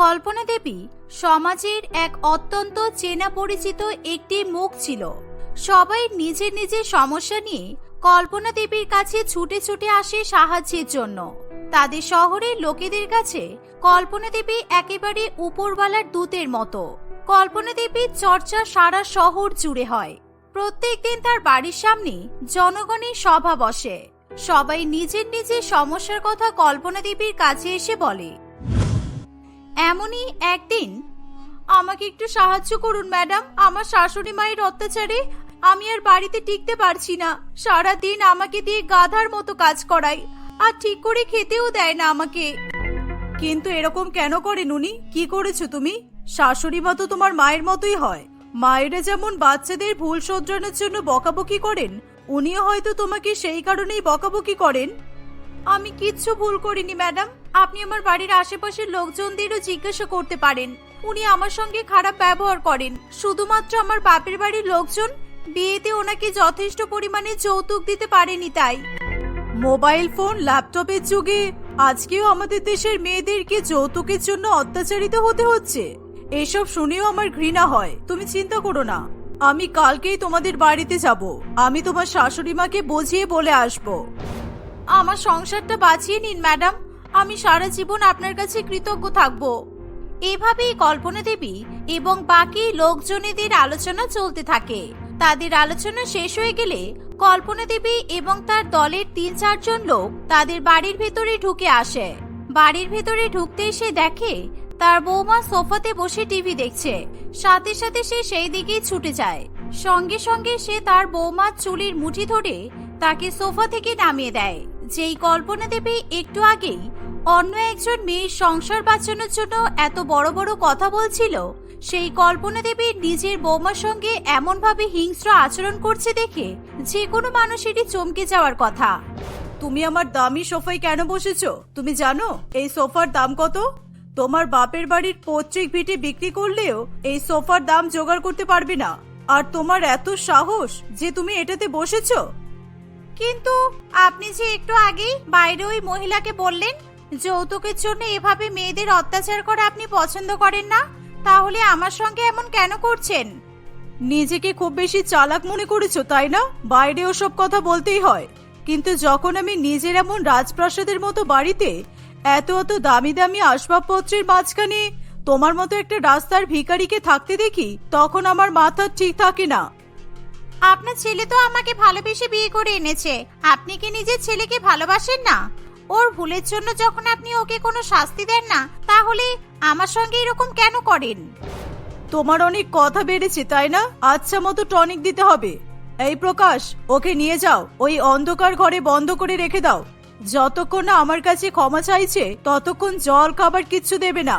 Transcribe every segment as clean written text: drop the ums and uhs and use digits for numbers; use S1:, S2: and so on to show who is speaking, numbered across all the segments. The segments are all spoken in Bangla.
S1: কল্পনা দেবী সমাজের এক অত্যন্ত চেনা পরিচিত একটি মুখ ছিল। সবাই নিজের নিজের সমস্যা নিয়ে কল্পনা দেবীর কাছে ছুটে ছুটে আসে সাহায্যের জন্য। তাদের শহরের লোকেদের কাছে কল্পনা দেবী একেবারে উপরওয়ালার দূতের মতো। কল্পনা দেবীর চর্চা সারা শহর জুড়ে হয়। প্রত্যেকদিন তার বাড়ির সামনে জনগণের সভা বসে। সবাই নিজের নিজের সমস্যার কথা কল্পনা দেবীর কাছে এসে বলে। এমনই একদিন, আমাকে একটু সাহায্য করুন ম্যাডাম, আমার শাশুড়ি মায়ের অত্যাচারে আমি আর বাড়িতে টিকতে পারছি না। সারাদিন আমাকে দিয়ে গাধার মতো কাজ করায়, আর ঠিক করে খেতেও দেয় না আমাকে। কিন্তু এরকম কেন করেন উনি? কি করেছো তুমি? শাশুড়ি মা তো তোমার মায়ের মতোই হয়। মায়েরা যেমন বাচ্চাদের ভুল শোধরানোর জন্য বকাবকি করেন, উনিও হয়তো তোমাকে সেই কারণেই বকাবকি করেন। আমি কিচ্ছু ভুল করিনি ম্যাডাম। আপনি আমার বাড়ির আশেপাশের লোকজনদেরও জিজ্ঞাসা করতে পারেন। উনি আমার সঙ্গে খারাপ ব্যবহার করেন। শুধুমাত্র আমার বাপের বাড়ির লোকজন বিয়েতে ওনাকে যথেষ্ট পরিমাণে যৌতুক দিতে পারেনি তাই। মোবাইল ফোন, ল্যাপটপের যুগে আজকেও আমাদের দেশের মেয়েদেরকে যৌতুকের জন্য অত্যাচারিত হতে হচ্ছে। এসব শুনেও আমার ঘৃণা হয়। তুমি চিন্তা করো না, আমি কালকেই তোমাদের বাড়িতে যাব। আমি তোমার শাশুড়ি মাকে বুঝিয়ে বলে আসব। আমার সংসারটা বাঁচিয়ে নিন ম্যাডাম, আমি সারা জীবন আপনার কাছে কৃতজ্ঞ থাকব। এভাবেই কল্পনা দেবী এবং বাকি লোকজনেদের আলোচনা চলতে থাকে। তাদের আলোচনা শেষ হয়ে গেলে কল্পনা দেবী এবং তার দলের ৩-৪ জন লোক তাদের বাড়ির ভেতরে ঢুকে আসে। বাড়ির ভেতরে ঢুকতে এসে দেখে তার বৌমা সোফাতে বসে টিভি দেখছে। সাথে সাথে সে সেই দিকেই ছুটে যায়। সঙ্গে সঙ্গে সে তার বৌমার চুলের মুঠি ধরে তাকে সোফা থেকে নামিয়ে দেয়। যেই কল্পনা দেবী একটু আগেই অন্য একজন মেয়ের সংসার বাঁচানোর জন্য এত বড় বড় কথা বলছিল, সেই কল্পনা দেবী নিজের বৌমার সঙ্গে এমন ভাবে হিংস্র আচরণ করছে দেখে যে কোনো মানুষেরই চমকে যাওয়ার কথা। তুমি আমার দামি সোফায় কেন বসেছো? তুমি জানো এই সোফার দাম কত? তোমার বাপের বাড়ির পৈতৃক ভিটে বিক্রি করলেও এই সোফার দাম জোগাড় করতে পারবে না। আর তোমার এত সাহস যে তুমি এটাতে বসেছো? কিন্তু আপনি যে একটু আগেই বাইরে ওই মহিলাকে বললেন যৌতুকের জন্য এভাবে মেয়েদের অত্যাচার করা আপনি পছন্দ করেন না, তাহলে আমার সঙ্গে এমন কেন করছেন? নিজেকে খুব বেশি চালাক মনে করেছো তাই না? বাইরে ওসব কথা বলতেই হয়, কিন্তু যখন আমি নিজের এমন রাজপ্রাসাদের মতো বাড়িতে এত এত দামি দামি আসবাবপত্রের মাঝখানে তোমার মতো একটা রাস্তার ভিখারিকে থাকতে দেখি, তখন আমার মাথা ঠিক থাকে না। আপনার ছেলে তো আমাকে ভালোবেসে বিয়ে করে এনেছে। আপনি কি নিজের ছেলেকে ভালোবাসেন না? ওর ভুলের জন্য যখন আপনি ওকে কোনো শাস্তি দেন না, তাহলে আমার সঙ্গে এরকম কেন করেন? তোমার অনেক কথা বেড়েছে তাই না? আচ্ছা মতো টনিক দিতে হবে। এই প্রকাশ, ওকে নিয়ে যাও, ওই অন্ধকার ঘরে বন্ধ করে রেখে দাও। যতক্ষণ না আমার কাছে ক্ষমা চাইছে ততক্ষণ জল খাবার কিচ্ছু দেবে না।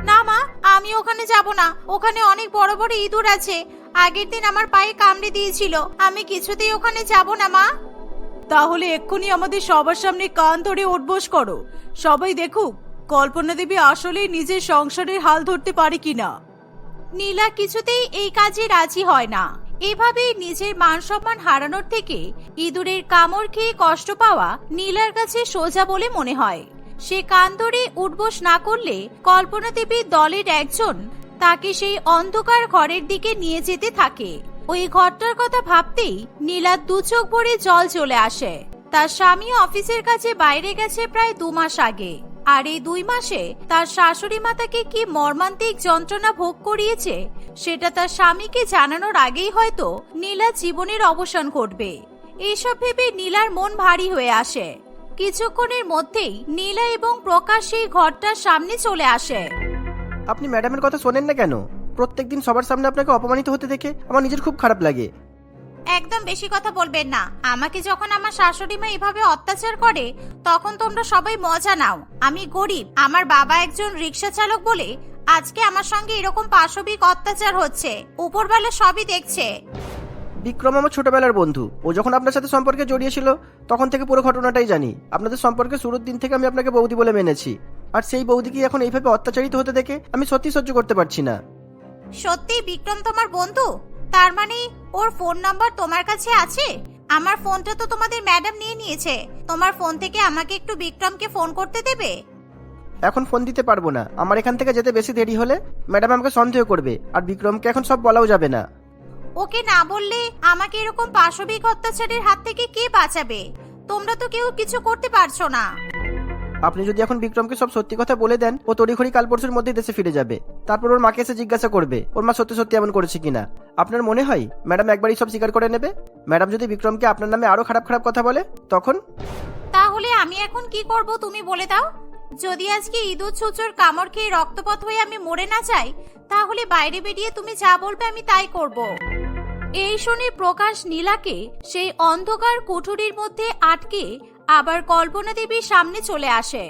S1: না মা, আমি ওখানে যাব না। ওখানে অনেক বড় বড় ইঁদুর আছে। আগের দিন আমার পায়ে কামড়ে দিয়েছিল। আমি কিছুতেই ওখানে যাব না মা। তাহলে এক্ষুনি আমাদের সবার সামনে কান ধরে উঠবোস করো। সবাই দেখুক কল্পনা দেবী আসলে নিজের সংসারের হাল ধরতে পারে কিনা। নীলা কিছুতেই এই কাজে রাজি হয় না। এভাবেই নিজের মান সম্মান হারানোর থেকে ইঁদুরের কামড় খেয়ে কষ্ট পাওয়া নীলার কাছে সোজা বলে মনে হয়। সে কান ধরে উঠবোস না করলে কল্পনা দেবীর দলের একজন তাকে সেই অন্ধকার ঘরের দিকে নিয়ে যেতে থাকে। ওই ঘরটার কথা ভাবতেই নীলার 2 চোখ ভরে জল চলে আসে। তার স্বামী অফিসের কাছে বাইরে গেছে প্রায় 2 মাস আগে। আর এই 2 মাসে তার শাশুড়ি মা তাকে কি মর্মান্তিক যন্ত্রণা ভোগ করিয়েছে সেটা তার স্বামীকে জানানোর আগেই হয়তো নীলার জীবনের অবসান ঘটবে। এসব ভেবে নীলার মন ভারী হয়ে আসে। কিছুক্ষণের মধ্যেই নীলা এবং প্রকাশ সেই ঘরটার সামনে চলে আসে।
S2: আপনি ম্যাডামের কথা শোনেন না কেন? প্রত্যেকদিন সবার সামনে আপনাকে অপমানিত হতে দেখে আমার নিজের খুব খারাপ লাগে।
S1: একদম বেশি কথা বলবেন না। আমাকে যখন আমার শাশুড়ি মা এভাবে অত্যাচার করে তখন তোমরা সবাই মজা নাও। আমি গরিব, আমার বাবা একজন রিক্সা চালক বলে আজকে আমার সঙ্গে এরকম পাশবিক অত্যাচার হচ্ছে। উপরওয়ালা সবই দেখছে।
S2: বিক্রম আমার ছোটবেলার বন্ধু। ও যখন আপনার সাথে সম্পর্কে জড়িয়েছিল তখন থেকে পুরো ঘটনাটাই জানি। আপনাদের সম্পর্কে শুরুর দিন থেকে আমি আপনাকে বৌদি বলে মেনেছি। আর সেই বৌদিকে এখন এইভাবে অত্যাচারিত হতে দেখে আমি সত্যি সহ্য করতে পারছি না।
S1: সত্যি বিক্রম তোমার বন্ধু? তার মানে ওর ফোন নাম্বার তোমার কাছে আছে? আমার ফোনটা তো তোমাদের ম্যাডাম নিয়ে নিয়েছে। তোমার ফোন থেকে আমাকে একটু বিক্রমকে ফোন করতে দেবে?
S2: এখন ফোন দিতে পারবো না, আমার এখান থেকে যেতে বেশি দেরি হলে ম্যাডাম আমাকে সন্দেহ করবে, আর বিক্রমকে এখন সব বলাও যাবে না।
S1: ওকে না বললে আমাকে এরকম পাশবিক অত্যাচারের হাত থেকে কে বাঁচাবে? তোমরা তো কেউ কিছু করতে পারছো না।
S2: আপনি যদি এখন বিক্রমকে সব সত্যি কথা বলে দেন, ও তড়িঘড়ি কাল পরশুর মধ্যেই দেশে ফিরে যাবে। তারপর ওর মাকে এসে জিজ্ঞাসা করবে ওর মা সত্যি সত্যি এমন করেছে কিনা। আপনার মনে হয় ম্যাডাম একবারই সব স্বীকার করে নেবে? ম্যাডাম যদি বিক্রমকে আপনার নামে আরো খারাপ খারাপ কথা বলে তখন?
S1: তাহলে আমি এখন কি করব তুমি বলে দাও। যদি আজকে ইঁদুর ছুঁচোর কামড় খেয়ে রক্তপাত হয়ে আমি মরে না যাই, তাহলে বাইরে বেরিয়ে তুমি যা বলবে আমি তাই করব। এই শুনে প্রকাশ নীলাকে সেই অন্ধকার কুঠুরির মধ্যে আটকে আবার কল্পনা দেবীর সামনে চলে আসে।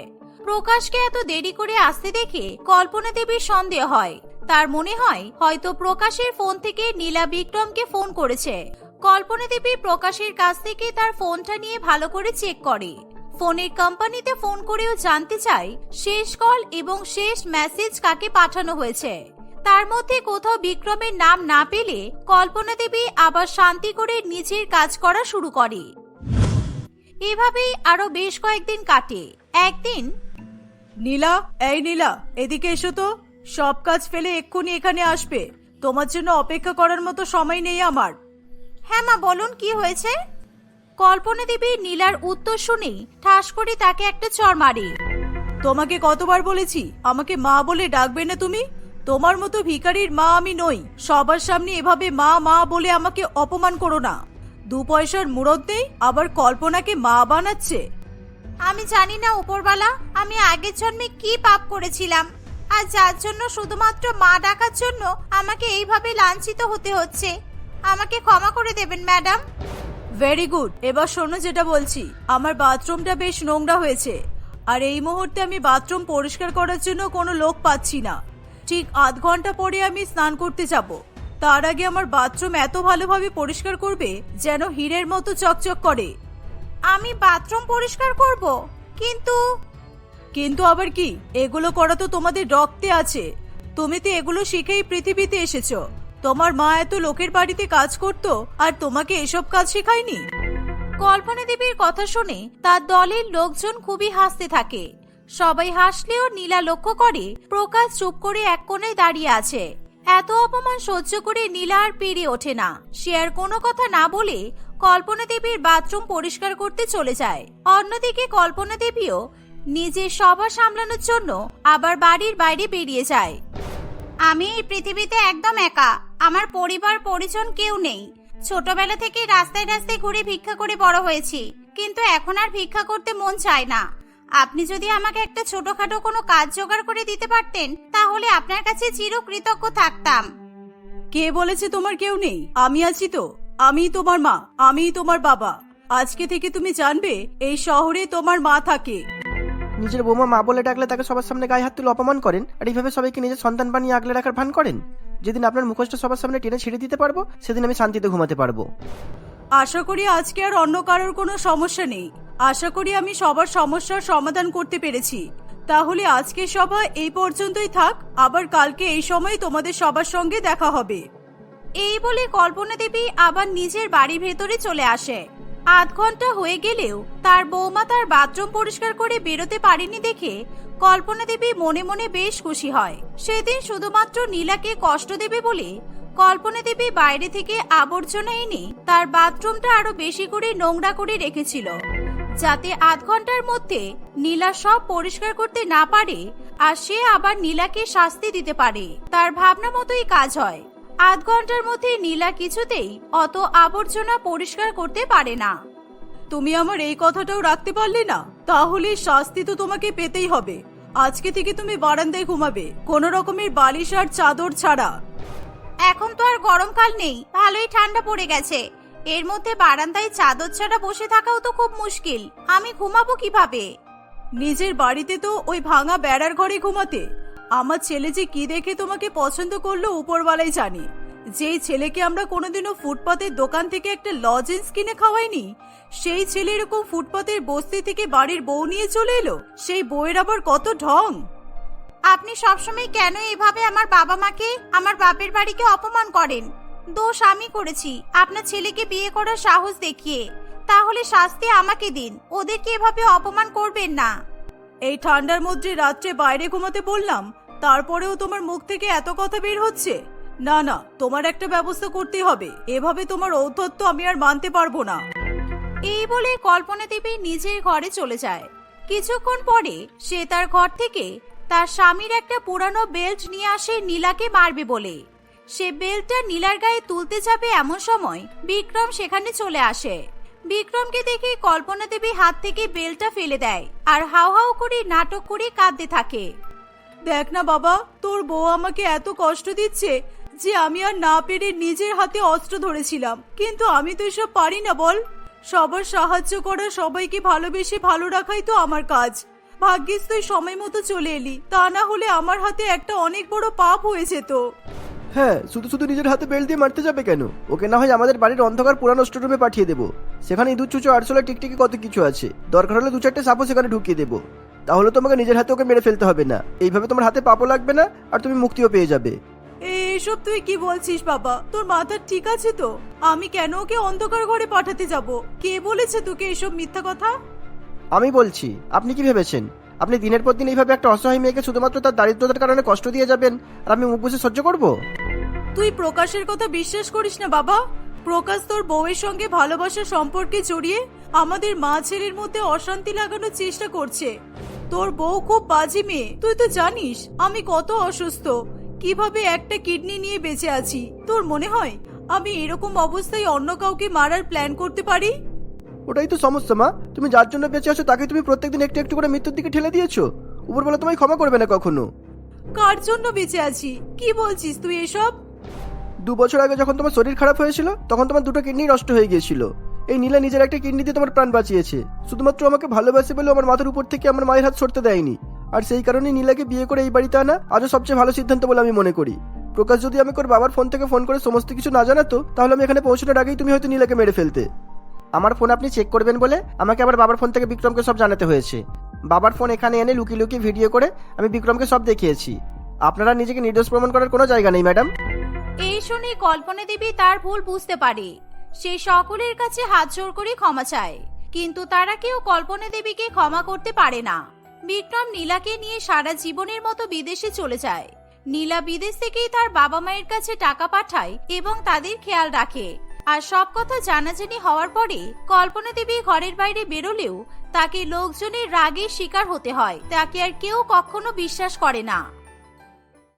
S1: প্রকাশকে এত দেরি করে আসতে দেখে কল্পনা দেবীর সন্দেহ হয়। তার মনে হয় হয়তো প্রকাশের ফোন থেকে নীলা বিক্রমকে ফোন করেছে। কল্পনা দেবী প্রকাশের কাছ থেকে তার ফোনটা নিয়ে ভালো করে চেক করে। ফোনের কোম্পানিতে ফোন করেও জানতে চায় শেষ কল এবং শেষ মেসেজ কাকে পাঠানো হয়েছে। তার মধ্যে কোথাও বিক্রমের নাম না পেলে কল্পনা দেবী আবার শান্তি করে নিজের কাজ করা শুরু করে। এভাবেই আরো বেশ কয়েকদিন কাটে। একদিন,
S3: নীলা, এই নীলা, এদিকে এসো তো। সব কাজ ফেলে এক্ষুনি এখানে আসবে। তোমার জন্য অপেক্ষা করার মতো সময় নেই আমার।
S1: হ্যাঁ মা, বলুন কি হয়েছে? কল্পনা দেবী নীলার উত্তর শুনে ঠাস করে তাকে একটা চড় মারে।
S3: তোমাকে কতবার বলেছি আমাকে মা বলে ডাকবে না তুমি? তোমার মতো ভিখারির মা আমি নই। সবার সামনে এভাবে মা মা বলে আমাকে অপমান করো না। 2 পয়সার মুরদ নেই, আবার কল্পনাকে মা বানাচ্ছে।
S1: আমি জানি না উপরওয়ালা আমি আগের জন্মে কি পাপ করেছিলাম, আর যার জন্য শুধুমাত্র মা ডাকার জন্য আমাকে এইভাবে লাঞ্ছিত হতে হচ্ছে। আমাকে ক্ষমা করে দেবেন ম্যাডাম।
S3: ভেরি গুড, এবার শোনো যেটা বলছি। আমার বাথরুমটা বেশ নোংরা হয়েছে, আর এই মুহূর্তে আমি বাথরুম পরিষ্কার করার জন্য কোনো লোক পাচ্ছি না। ঠিক আধ ঘন্টা পরে আমি স্নান করতে যাব। তার আগে আমার বাথরুম এত ভালোভাবে পরিষ্কার করবে যেন হীরের মতো চকচক করে।
S1: আমি বাথরুম পরিষ্কার করব, কিন্তু
S3: কিন্তু আবার কি? এগুলো করা তো তোমাদের রক্তে আছে। তুমি তো এগুলো শিখেই পৃথিবীতে এসেছো। তোমার মা এত লোকের বাড়িতে কাজ করতো, আর তোমাকে এসব কাজ শেখায়নি?
S1: কল্পনা দেবীর কথা শুনে তার দলের লোকজন খুবই হাসতে থাকে। সবাই হাসলেও নীলা লক্ষ্য করে প্রকাশ চুপ করে এক কোণে দাঁড়িয়ে আছে। এত অপমান সহ্য করে নীলা আর পেরে ওঠে না। সে আর কোনো কথা না বলে কল্পনা দেবীর বাথরুম পরিষ্কার করতে চলে যায়। অন্যদিকে কল্পনা দেবীও নিজের সভা সামলানোর জন্য আবার বাড়ির বাইরে বেরিয়ে যায়। আমি এই পৃথিবীতে একদম একা, আমার পরিবার পরিজন কেউ নেই। ছোটবেলা থেকে রাস্তায় রাস্তায় ঘুরে ভিক্ষা করে বড় হয়েছি, কিন্তু এখন আর ভিক্ষা করতে মন চায় না। আপনি যদি আমাকে একটা ছোটখাটো কোনো কাজ জোগাড় করে দিতে পারতেন, তাহলে আপনার কাছে চিরকৃতজ্ঞ থাকতাম।
S3: কে বলেছে তোমার কেউ নেই? আমি আছি তো। আমিই তোমার মা, আমিই তোমার বাবা। আজকে থেকে তুমি জানবে এই শহরে তোমার মা থাকে।
S2: নিজের বৌমা মা বলে ডাকলে তাকে সবার সামনে গায়ে হাত তুলে অপমান করেন, আর এইভাবে সবাইকে নিজের সন্তান বানিয়ে আগলে রাখার ভান করেন। যেদিন আপনার মুখোশটা সবার সামনে টেনে ছিঁড়ে দিতে পারবো, সেদিন আমি শান্তিতে ঘুমাতে পারবো।
S3: আশা করি আজকে আর অন্য কারোর কোনো সমস্যা নেই। আশা করি আমি সবার সমস্যার সমাধান করতে পেরেছি। তাহলে আজকে সভা এই পর্যন্তই থাক। আবার কালকে এই সময় তোমাদের সবার সঙ্গে দেখা হবে।
S1: এই বলে কল্পনা দেবী আবার নিজের বাড়ির ভেতরে চলে আসে। আধ ঘন্টা হয়ে গেলেও তার বৌমা তার বাথরুম পরিষ্কার করে বেরোতে পারেনি দেখে কল্পনা দেবী মনে মনে বেশ খুশি হয়। সেদিন শুধুমাত্র নীলাকে কষ্ট দেবে বলে কল্পনা দেবী বাইরে থেকে আবর্জনা এনে তার বাথরুমটা আরো বেশি করে নোংরা করে রেখেছিল, যাতে আধ ঘন্টার মধ্যে নীলা সব পরিষ্কার করতে না পারে আর সে আবার নীলাকে শাস্তি দিতে পারে। তার ভাবনা মতোই কাজ হয়। আধ ঘন্টার মধ্যে নীলা কিছুতেই অত আবর্জনা পরিষ্কার করতে পারে না।
S3: তুমি আমার এই কথাটাও রাখতে পারলে না? তাহলে শাস্তি তো তোমাকে পেতেই হবে। আজকে থেকে তুমি বারান্দায় ঘুমাবে, কোনো রকমের বালিশ আর চাদর ছাড়া।
S1: এখন তো আর গরমকাল নেই, ভালোই ঠান্ডা পড়ে গেছে। এর মধ্যে বারান্দায় চাদর ছাড়া বসে থাকাও তো খুব মুশকিল। আমি ঘুমাবো কিভাবে?
S3: নিজের বাড়িতে তো ওই ভাঙা বেড়ার ঘরে ঘুমাতে। আমার ছেলে যে কি দেখে তোমাকে পছন্দ করলো উপরওয়ালাই জানে। যেই ছেলেকে আমরা কোনোদিনও ফুটপাতের দোকান থেকে একটা লজেন্স কিনে খাওয়াইনি, সেই ছেলে এরকম ফুটপাতের বস্তি থেকে বাড়ির বউ নিয়ে চলে এলো। সেই বউয়ের আবার কত ঢং!
S1: আপনি সবসময় কেন এভাবে আমার বাবা মাকে, আমার বাপের বাড়িকে অপমান করেন? দোষ আমি করেছি আপনার ছেলেকে বিয়ে করার সাহস দেখিয়ে। তাহলে শাস্তি আমাকে দিন, ওদেরকে এভাবে অপমান করবেন না।
S3: এই ঠান্ডার মধ্যে রাত্রে বাইরে ঘুমাতে বললাম, তারপরেও তোমার মুখ থেকে এত কথা বের হচ্ছে। না না, তোমার একটা ব্যবস্থা করতে হবে। এভাবে তোমার ঔদ্ধত্য আমি আর মানতে পারবো না।
S1: এই বলে কল্পনা দেবী নিজের ঘরে চলে যায়। কিছুক্ষণ পরে সে তার ঘর থেকে তার স্বামীর একটা পুরানো বেল্ট নিয়ে আসে নীলাকে মারবে বলে। সে বেল্টটা নীলার গায়ে তুলতে যাবে এমন সময় বিক্রম সেখানে চলে আসে। বিক্রমকে দেখে কল্পনা দেবী হাত থেকে বেল্টটা ফেলে দেয় আর হাউ হাউ করে নাটক করে কাঁদতে থাকে।
S3: দেখ না বাবা, তোর বউ আমাকে এত কষ্ট দিচ্ছে যে আমি আর না পেরে নিজের হাতে অস্ত্র ধরেছিলাম। কিন্তু আমি তো এসব পারি না বল। সবার সাহায্য করা, সবাইকে ভালোবেসে ভালো রাখাই তো আমার কাজ। ভাগ্যিস তুই সময় মতো চলে এলি, তা না হলে আমার হাতে একটা অনেক বড় পাপ হয়ে যেত।
S2: হ্যাঁ, শুধু শুধু নিজের হাতে বেল্ট দিয়ে মারতে যাবে কেন? ওকে না হয় আমাদের বাড়ির অন্ধকার পুরানো স্টোররুমে পাঠিয়ে দেবো। সেখানে ইঁদুর চুচো আরশোলা টিকটিকি কত কিছু আছে। দরকার হলে 2-4টে সাপও সেখানে ঢুকিয়ে দেবো। তাহলে তোমাকে নিজের হাতে ওকে মেরে ফেলতে হবে না। এইভাবে তোমার হাতে পাপও লাগবে না আর তুমি মুক্তিও পেয়ে যাবে।
S3: এসব তুই কি বলছিস বাবা? তোর মাথা ঠিক আছে তো? আমি কেন ওকে অন্ধকার ঘরে পাঠাতে যাব? কে বলেছে তোকে এসব মিথ্যা কথা?
S2: আমি বলছি, আপনি কি ভেবেছেন আপনি দিনের পর দিন এইভাবে একটা অসহায় মেয়েকে শুধুমাত্র তার দারিদ্রতার কারণে কষ্ট দিয়ে যাবেন আর আমি মুখ বুঝে সহ্য করব?
S3: তুই প্রকাশের কথা বিশ্বাস করিস না বাবা। প্রকাশ তোর বউয়ের সঙ্গে ভালোবাসার সম্পর্কে জড়িয়ে আমাদের মা ছেলের মধ্যে অশান্তি লাগানোর চেষ্টা করছে। তোর বউ খুব বাজে মেয়ে। তুই তো জানিস আমি কত অসুস্থ, কিভাবে একটা কিডনি নিয়ে বেঁচে আছি। তোর মনে হয় আমি এরকম অবস্থায় অন্য কাউকে মারার প্ল্যান করতে পারি?
S2: ওটাই তো সমস্যা মা। তুমি যার জন্য বেঁচে আছো তাকে তুমি প্রত্যেকদিন একটু একটু করে মৃত্যুর দিকে ঠেলে দিয়েছো। উপরবেলা তোমায় ক্ষমা করবে না কখনো।
S3: কার জন্য বেঁচে আছি? কি বলছিস তুই এসব?
S2: 2 বছর আগে যখন তোমার শরীর খারাপ হয়েছিল তখন তোমার 2টো কিডনি নষ্ট হয়ে গিয়েছিল। এই নীলা নিজের একটা কিডনি দিয়ে তোমার প্রাণ বাঁচিয়েছে। শুধুমাত্র আমাকে ভালোবাসে বলে আমার মাথার উপর থেকে আমার মায়ের হাত সরতে দেয়নি। আর সেই কারণে নীলাকে বিয়ে করে এই বাড়িতে আনা আজও সবচেয়ে ভালো সিদ্ধান্ত বলে আমি মনে করি। প্রকাশ যদি আমাকে ওর বাবার ফোন থেকে ফোন করে সমস্ত কিছু না জানাতো তাহলে আমি এখানে পৌঁছানোর আগেই তুমি হয়তো নীলাকে মেরে ফেলতে। আমার ফোন আপনি চেক করবেন বলে আমাকে আবার বাবার ফোন থেকে বিক্রমকে সব জানাতে হয়েছে। বাবার ফোন এখানে এনে লুকিয়ে লুকিয়ে ভিডিও করে আমি বিক্রমকে সব দেখিয়েছি। আপনারা নিজেকে নির্দোষ প্রমাণ করার কোনো জায়গা নেই ম্যাডাম।
S1: এই শুনে কল্পনা দেবী তার ভুল বুঝতে পারে। সে সকলের কাছে হাত জোড় করে ক্ষমা চায়, কিন্তু তারা কেউ কল্পনা দেবীকে ক্ষমা করতে পারে না। বিক্রম নীলাকে নিয়ে সারা জীবনের মতো বিদেশে চলে যায়। নীলা বিদেশ থেকেই তার বাবা মায়ের কাছে টাকা পাঠায় এবং তাদের খেয়াল রাখে। আর সব কথা জানাজানি হওয়ার পরে কল্পনা দেবী ঘরের বাইরে বেরোলেও তাকে লোকজনের রাগের শিকার হতে হয়। তাকে আর কেউ কখনো বিশ্বাস করে না।